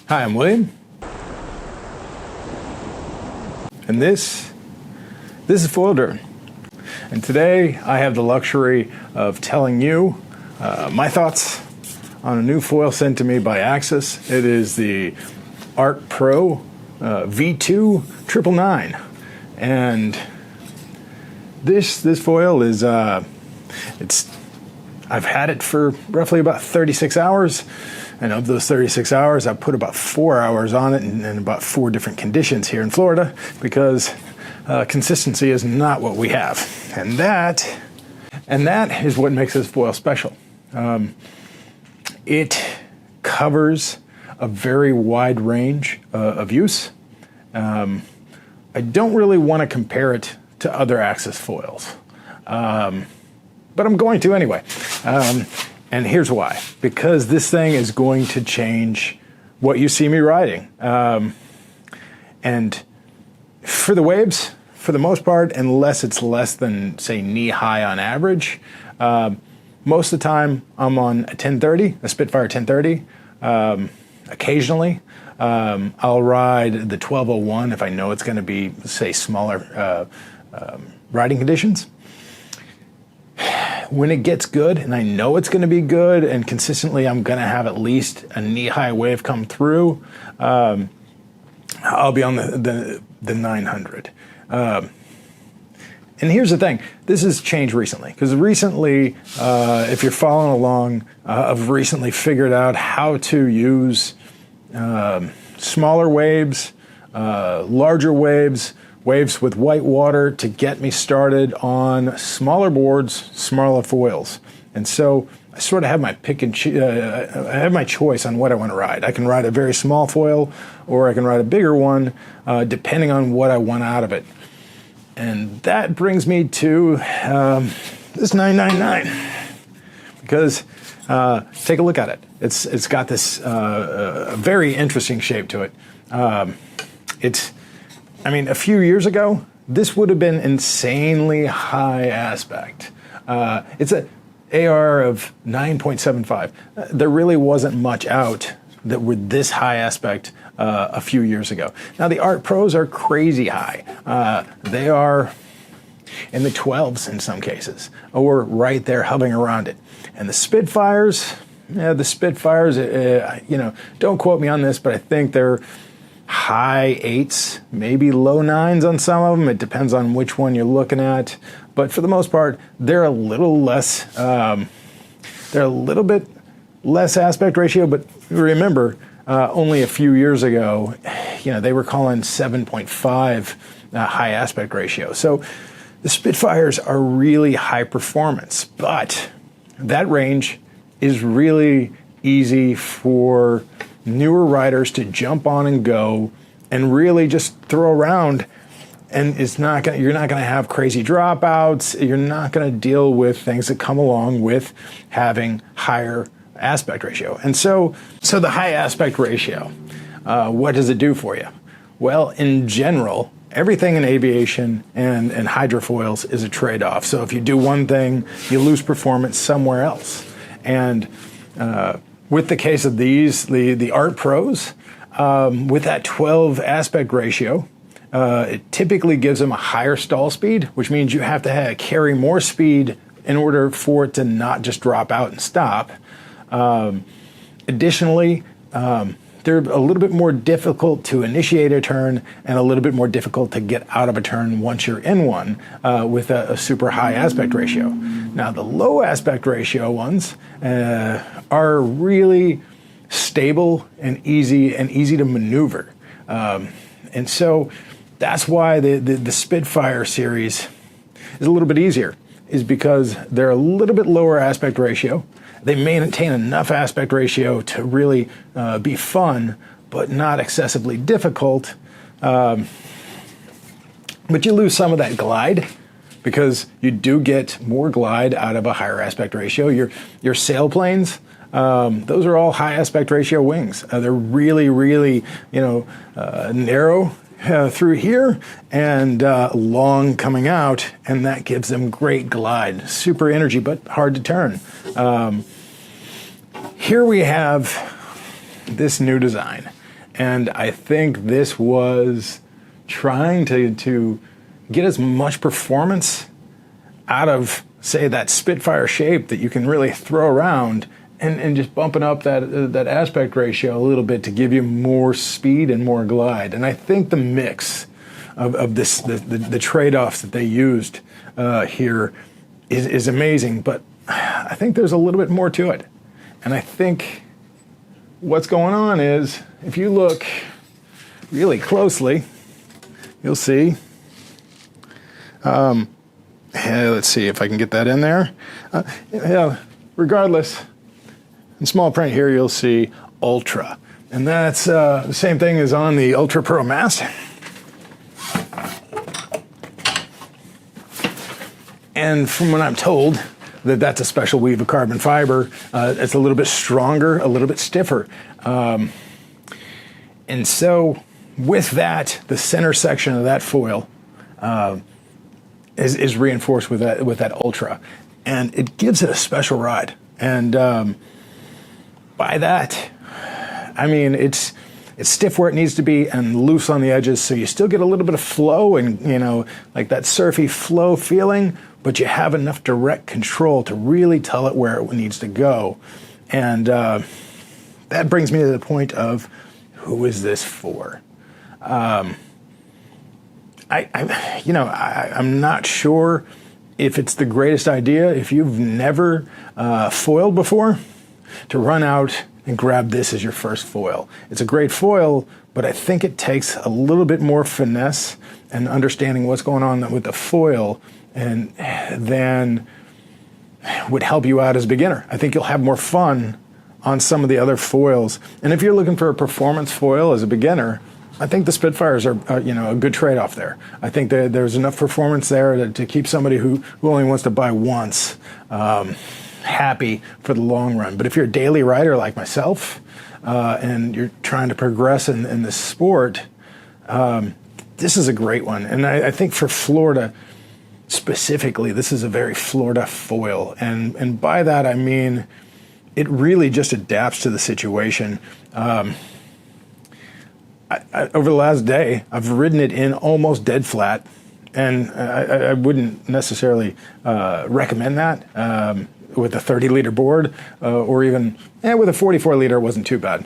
Hi, I'm William, and this is Foil Dirt. And today I have the luxury of telling you my thoughts on a new foil sent to me by Axis. It is the Art Pro V2 999, and this foil is I've had it for roughly about 36 hours. And of those 36 hours, I put about 4 hours on it in about 4 different conditions here in Florida, because consistency is not what we have. And that is what makes this foil special. It covers a very wide range of use. I don't really want to compare it to other Axis foils, but I'm going to anyway. And here's why. Because this thing is going to change what you see me riding. And for the waves, for the most part, unless it's less than, say, knee-high on average, most of the time I'm on a 1030, a Spitfire 1030. Occasionally, I'll ride the 1201 if I know it's going to be, say, smaller riding conditions. When it gets good, and I know it's going to be good, and consistently I'm going to have at least a knee-high wave come through, I'll be on the 900. And here's the thing. This has changed recently, because recently, if you're following along, I've recently figured out how to use smaller waves, larger waves, waves with white water to get me started on smaller boards, smaller foils. And so I sort of have my pick and I have my choice on what I want to ride. I can ride a very small foil, or I can ride a bigger one, depending on what I want out of it. And that brings me to this 999, because take a look at it. It's got this very interesting shape to it. A few years ago, this would have been insanely high aspect. It's an AR of 9.75. There really wasn't much out that were this high aspect a few years ago. Now, the Art Pros are crazy high. They are in the 12s in some cases, or right there hovering around it. And the Spitfires, don't quote me on this, but I think they're high 8s, maybe low 9s on some of them. It depends on which one you're looking at. But for the most part, they're a little less, they're a little bit less aspect ratio. But remember, only a few years ago, they were calling 7.5 high aspect ratio. So the Spitfires are really high performance, but that range is really easy for newer riders to jump on and go and really just throw around, and you're not going to have crazy dropouts. You're not going to deal with things that come along with having higher aspect ratio. And so the high aspect ratio, what does it do for you? Well, in general, everything in aviation and hydrofoils is a trade-off. So if you do one thing, you lose performance somewhere else. And with the case of these, the Art Pros, with that 12 aspect ratio, it typically gives them a higher stall speed, which means you have to carry more speed in order for it to not just drop out and stop. Additionally, they're a little bit more difficult to initiate a turn and a little bit more difficult to get out of a turn once you're in one with a super high aspect ratio. Now, the low aspect ratio ones are really stable and easy to maneuver. And so that's why the Spitfire series is a little bit easier, is because they're a little bit lower aspect ratio. They maintain enough aspect ratio to really be fun, but not excessively difficult. But you lose some of that glide, because you do get more glide out of a higher aspect ratio. Your sailplanes, those are all high aspect ratio wings. They're really, really, narrow through here and long coming out, and that gives them great glide. Super energy, but hard to turn. Here we have this new design. And I think this was trying to get as much performance out of, say, that Spitfire shape that you can really throw around, and just bumping up that aspect ratio a little bit to give you more speed and more glide. And I think the mix of this, the trade-offs that they used here is amazing, but I think there's a little bit more to it. And I think what's going on is, if you look really closely, you'll see, let's see if I can get that in there. Regardless, in small print here, you'll see Ultra. And that's the same thing as on the Ultra Pro mast. And from what I'm told, that's a special weave of carbon fiber. It's a little bit stronger, a little bit stiffer. And so with that, the center section of that foil is reinforced with that Ultra. And it gives it a special ride. And by that, I mean, it's stiff where it needs to be and loose on the edges, so you still get a little bit of flow and, like that surfy flow feeling, but you have enough direct control to really tell it where it needs to go. And that brings me to the point of, who is this for? I'm not sure if it's the greatest idea, if you've never foiled before, to run out and grab this as your first foil. It's a great foil, but I think it takes a little bit more finesse and understanding what's going on with the foil, and then would help you out as a beginner. I think you'll have more fun on some of the other foils. And if you're looking for a performance foil as a beginner, I think the Spitfires are a good trade-off there. I think that there's enough performance there to keep somebody who only wants to buy once happy for the long run. But if you're a daily rider like myself, and you're trying to progress in this sport, this is a great one. And I think for Florida specifically, this is a very Florida foil. And by that, I mean, it really just adapts to the situation. Over the last day, I've ridden it in almost dead flat, and I wouldn't necessarily recommend that with a 30-liter board, or even with a 44-liter, it wasn't too bad.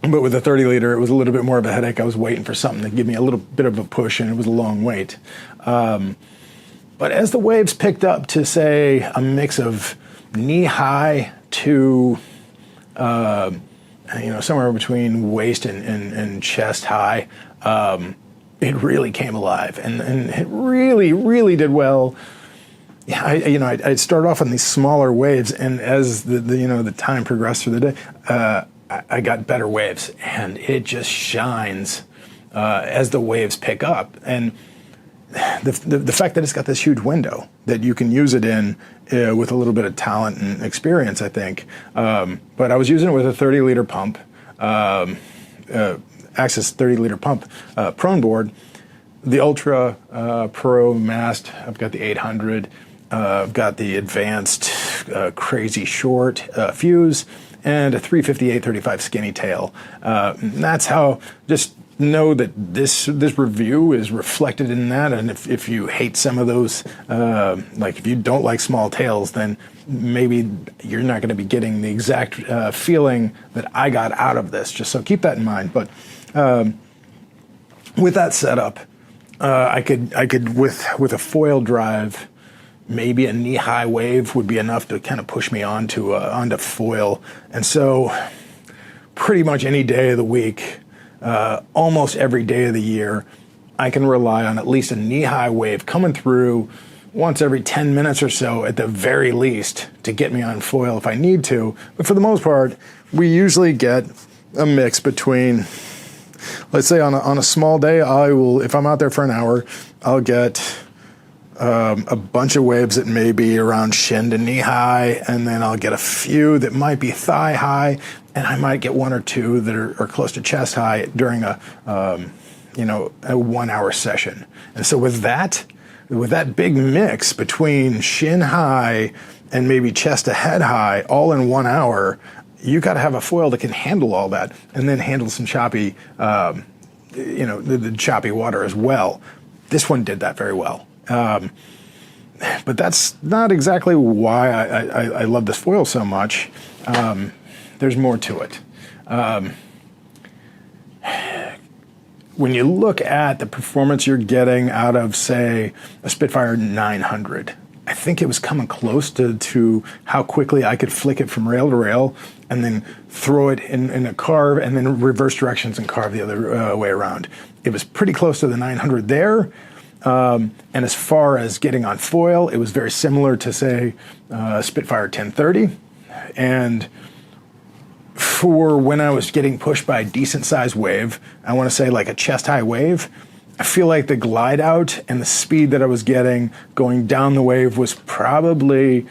But with a 30-liter, it was a little bit more of a headache. I was waiting for something to give me a little bit of a push, and it was a long wait. But as the waves picked up to, say, a mix of knee-high to somewhere between waist and chest high, it really came alive, and it really, really did well. Yeah, I'd start off on these smaller waves, and as the time progressed through the day, I got better waves, and it just shines as the waves pick up. And the fact that it's got this huge window that you can use it in with a little bit of talent and experience, I think. But I was using it with a 30-liter pump, Axis 30-liter pump prone board, the Ultra Pro mast. I've got the 800. I've got the advanced crazy short fuse and a 358/35 skinny tail. That's how, just know that this review is reflected in that. And if you hate some of those, like if you don't like small tails, then maybe you're not going to be getting the exact feeling that I got out of this. Just so keep that in mind. But with that setup, I could with a foil drive, maybe a knee-high wave would be enough to kind of push me onto foil. And so pretty much any day of the week, almost every day of the year, I can rely on at least a knee-high wave coming through once every 10 minutes or so at the very least to get me on foil if I need to. But for the most part, we usually get a mix between, let's say on a small day, if I'm out there for an hour, I'll get a bunch of waves that may be around shin to knee high, and then I'll get a few that might be thigh high, and I might get one or two that are close to chest high during a 1 hour session. And so with that big mix between shin high and maybe chest to head high, all in 1 hour, you got to have a foil that can handle all that, and then handle some choppy, the choppy water as well. This one did that very well. But that's not exactly why I love this foil so much. There's more to it. When you look at the performance you're getting out of, say, a Spitfire 900, I think it was coming close to how quickly I could flick it from rail to rail and then throw it in a carve and then reverse directions and carve the other way around. It was pretty close to the 900 there. And as far as getting on foil, it was very similar to, say, Spitfire 1030. And for when I was getting pushed by a decent sized wave, I want to say like a chest high wave, I feel like the glide out and the speed that I was getting going down the wave was probably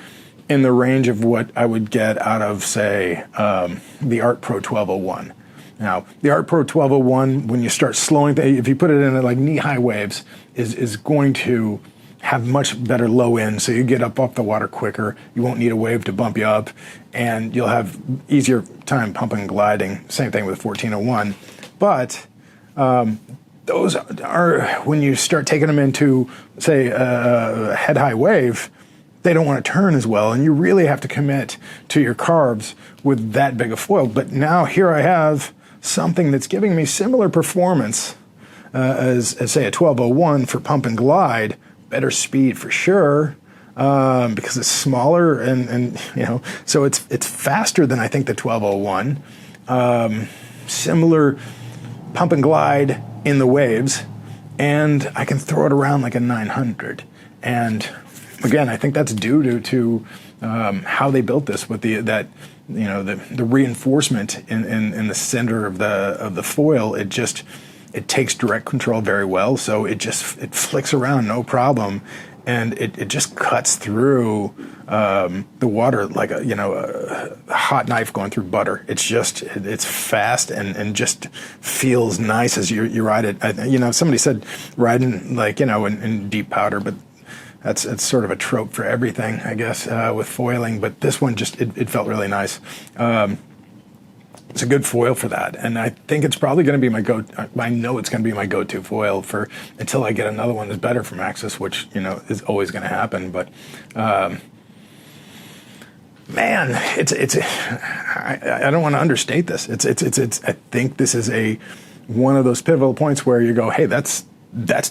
in the range of what I would get out of, say, the Art Pro 1201. Now, the Art Pro 1201, when you start slowing, if you put it in at like knee-high waves, is going to have much better low end, so you get up off the water quicker. You won't need a wave to bump you up, and you'll have easier time pumping and gliding. Same thing with 1401. But those are, when you start taking them into, say, a head-high wave, they don't want to turn as well, and you really have to commit to your carbs with that big a foil. But now here I have something that's giving me similar performance as say a 1201 for pump and glide, better speed for sure, because it's smaller and so it's faster than I think the 1201. Similar pump and glide in the waves, and I can throw it around like a 900. And again, I think that's due to how they built this with the reinforcement in the center of the foil. It takes direct control very well, so it flicks around no problem, and it just cuts through the water like a hot knife going through butter. It's fast and just feels nice as you ride it. Somebody said riding in deep powder, but that's sort of a trope for everything, I guess, with foiling. But this one it felt really nice. It's a good foil for that, and I think it's probably going to be my I know it's going to be my go-to foil until I get another one that's better from Axis, which is always going to happen. But man, I don't want to understate this. I think this is one of those pivotal points where you go, hey, that's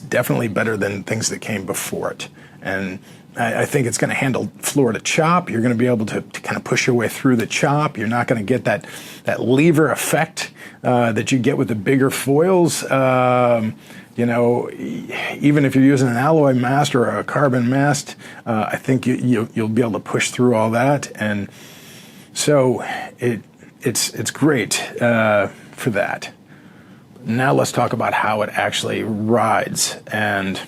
definitely better than things that came before it, and I think it's going to handle Florida chop. You're going to be able to kind of push your way through the chop. You're not going to get that lever effect that you get with the bigger foils. Even if you're using an alloy mast or a carbon mast, I think you'll be able to push through all that. And so it's great for that. Now let's talk about how it actually rides and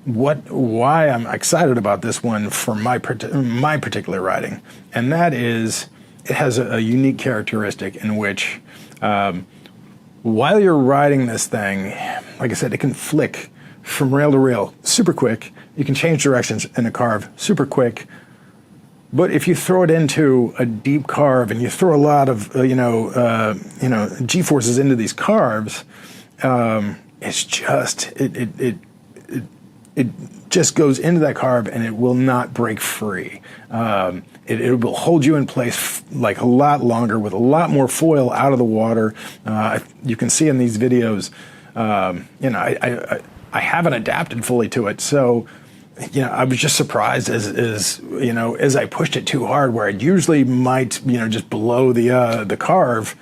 why I'm excited about this one for my particular riding, and that is it has a unique characteristic in which while you're riding this thing, like I said, it can flick from rail to rail super quick. You can change directions in a carve super quick. But if you throw it into a deep carve and you throw a lot of G-forces into these carves, it's just it just goes into that carve and it will not break free. It will hold you in place like a lot longer with a lot more foil out of the water. You can see in these videos, I haven't adapted fully to it, so I was just surprised as I pushed it too hard, where it usually might just below the carve.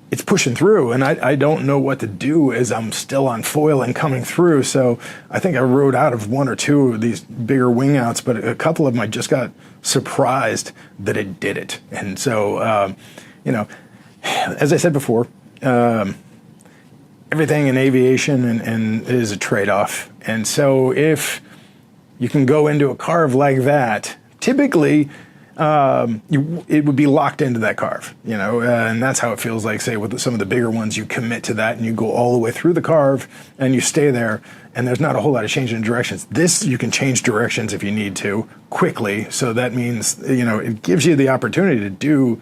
It's pushing through, and I don't know what to do as I'm still on foil and coming through. So I think I rode out of one or two of these bigger wing outs, but a couple of them I just got surprised that it did it. And so, as I said before, everything in aviation and is a trade-off. And so if you can go into a carve like that, typically it would be locked into that carve, and that's how it feels like, say, with some of the bigger ones. You commit to that and you go all the way through the carve and you stay there, and there's not a whole lot of change in directions. This, you can change directions if you need to quickly, so that means, it gives you the opportunity to do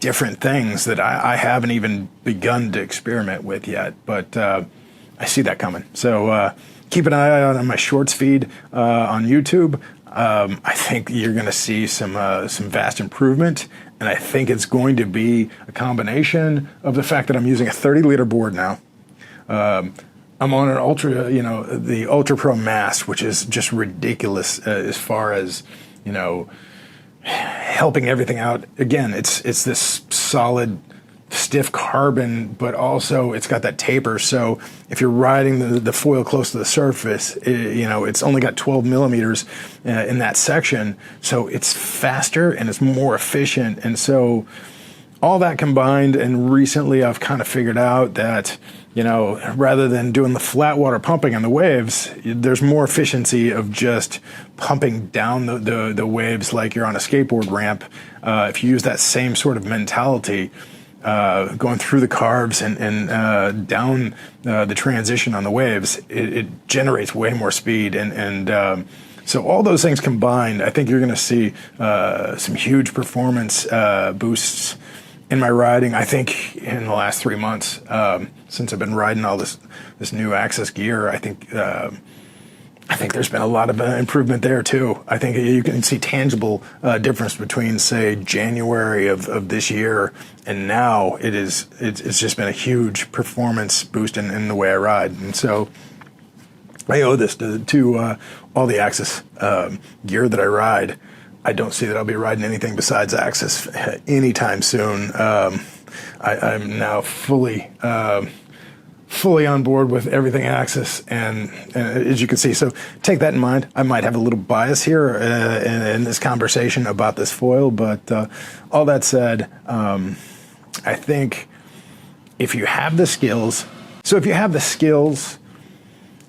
different things that I haven't even begun to experiment with yet, but I see that coming. So keep an eye out on my shorts feed on YouTube. I think you're going to see some vast improvement, and I think it's going to be a combination of the fact that I'm using a 30-liter board now. I'm on an Ultra, the Ultra Pro Mass, which is just ridiculous as far as, helping everything out. Again, it's this solid, stiff carbon, but also it's got that taper. So if you're riding the foil close to the surface, it's only got 12 millimeters in that section. So it's faster and it's more efficient. And so all that combined, and recently I've kind of figured out that, rather than doing the flat water pumping on the waves, there's more efficiency of just pumping down the waves like you're on a skateboard ramp. If you use that same sort of mentality, going through the carves and down the transition on the waves, it generates way more speed. So all those things combined, I think you're going to see some huge performance boosts in my riding. I think in the last 3 months, since I've been riding all this new Access gear, I think there's been a lot of improvement there too. I think you can see tangible difference between, say, January of this year and now. It's just been a huge performance boost in the way I ride, and so I owe this to all the Access gear that I ride. I don't see that I'll be riding anything besides Access anytime soon. I'm now fully on board with everything Access, and as you can see, so take that in mind. I might have a little bias here in this conversation about this foil, but all that said, I think if you have the skills,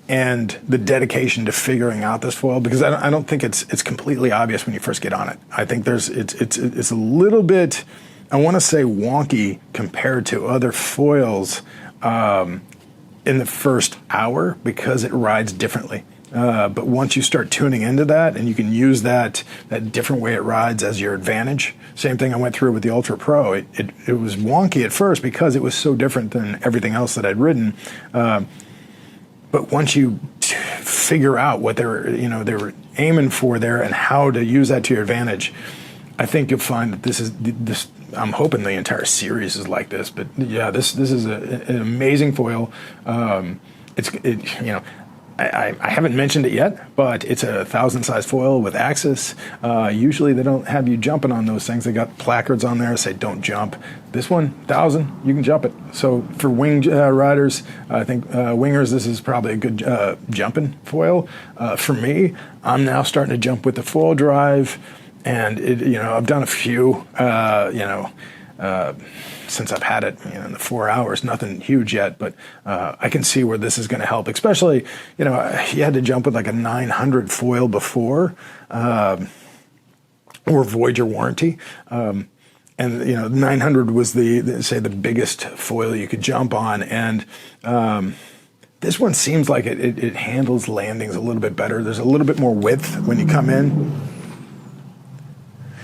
and the dedication to figuring out this foil, because I don't think it's completely obvious when you first get on it. I think it's a little bit, I want to say, wonky compared to other foils in the first hour because it rides differently. But once you start tuning into that, and you can use that different way it rides as your advantage. Same thing I went through with the Ultra Pro. It was wonky at first because it was so different than everything else that I'd ridden. But once you figure out what they were aiming for there and how to use that to your advantage, I think you'll find that this. I'm hoping the entire series is like this. But yeah, this is an amazing foil. I haven't mentioned it yet, but it's a 1,000 size foil with Access. Usually they don't have you jumping on those things. They got placards on there that say don't jump. This one, 1,000, you can jump it. So for wing riders, I think wingers, this is probably a good jumping foil. For me, I'm now starting to jump with the foil drive, and I've done a few, since I've had it in the 4 hours, nothing huge yet, but I can see where this is going to help. Especially, you had to jump with like a 900 foil before, or void your warranty. And 900 was the biggest foil you could jump on, and this one seems like it handles landings a little bit better. There's a little bit more width when you come in.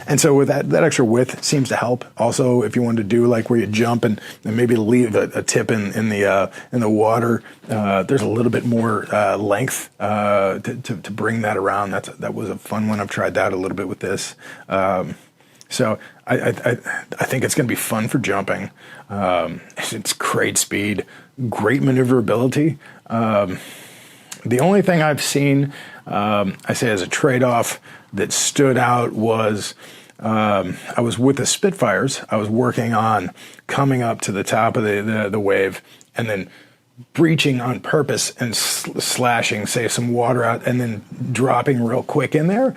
And so with that extra width seems to help. Also, if you want to do like where you jump and maybe leave a tip in the water, there's a little bit more length to bring that around. That was a fun one. I've tried that a little bit with this. So I think it's going to be fun for jumping. It's great speed, great maneuverability. The only thing I've seen, I say as a trade-off, that stood out was I was with the Spitfires. I was working on coming up to the top of the wave and then breaching on purpose and slashing, say, some water out and then dropping real quick in there.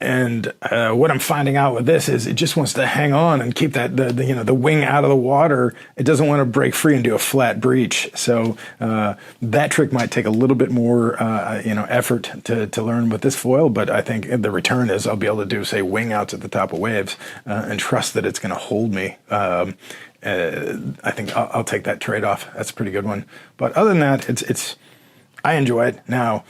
And what I'm finding out with this is it just wants to hang on and keep the wing out of the water. It doesn't want to break free and do a flat breach. So that trick might take a little bit more effort to learn with this foil. But I think the return is I'll be able to do, say, wing outs at the top of waves and trust that it's going to hold me. I think I'll take that trade off. That's a pretty good one. But other than that, I enjoy it now.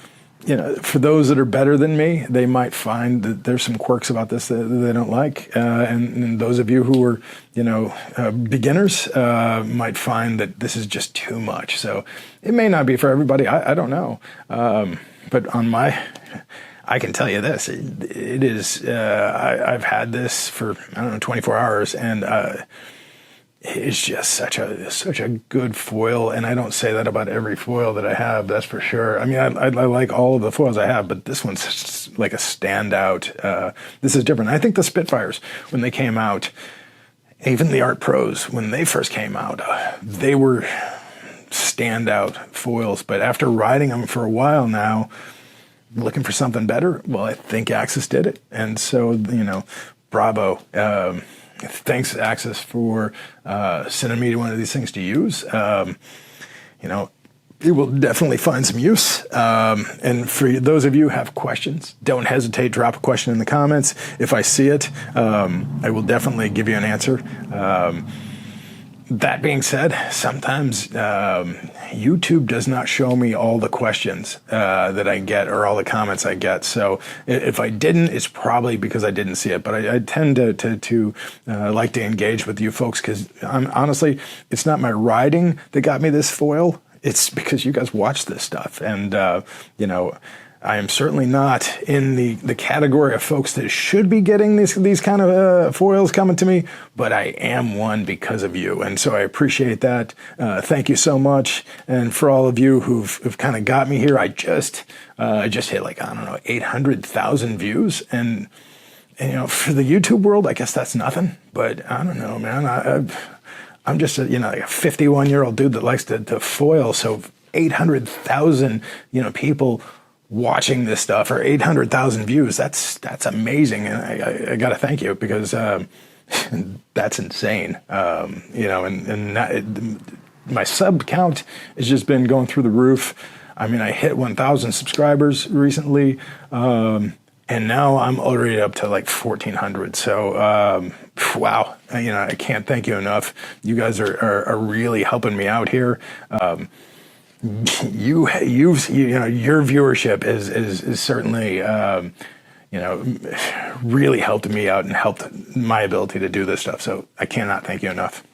for those that are better than me, they might find that there's some quirks about this that they don't like. And those of you who are, beginners, might find that this is just too much. So it may not be for everybody. I don't know. But I can tell you this, it is, I've had this for, 24 hours, and it's just such a good foil, and I don't say that about every foil that I have, that's for sure. I mean, I like all of the foils I have, but this one's like a standout. This is different. I think the Spitfires, when they came out, even the Art Pros, when they first came out, they were standout foils, but after riding them for a while now, looking for something better, well, I think Axis did it. And so, bravo. Thanks, Axis, for sending me one of these things to use. It will definitely find some use. And for those of you who have questions, don't hesitate. Drop a question in the comments. If I see it, I will definitely give you an answer. That being said, sometimes YouTube does not show me all the questions that I get or all the comments I get. So if I didn't, it's probably because I didn't see it. But I tend to like to engage with you folks because honestly, it's not my riding that got me this foil. It's because you guys watch this stuff. And, I am certainly not in the category of folks that should be getting these kind of foils coming to me, but I am one because of you. And so I appreciate that. Thank you so much. And for all of you who've kind of got me here, I just hit 800,000 views. And for the YouTube world, I guess that's nothing, but I don't know, man. I'm just a 51-year-old dude that likes to foil. So 800,000, people watching this stuff or 800,000 views, that's amazing. And I got to thank you because that's insane. My sub count has just been going through the roof. I mean, I hit 1,000 subscribers recently. And now I'm already up to like 1,400. So, wow. I can't thank you enough. You guys are really helping me out here. Your viewership is certainly, really helped me out and helped my ability to do this stuff. So I cannot thank you enough.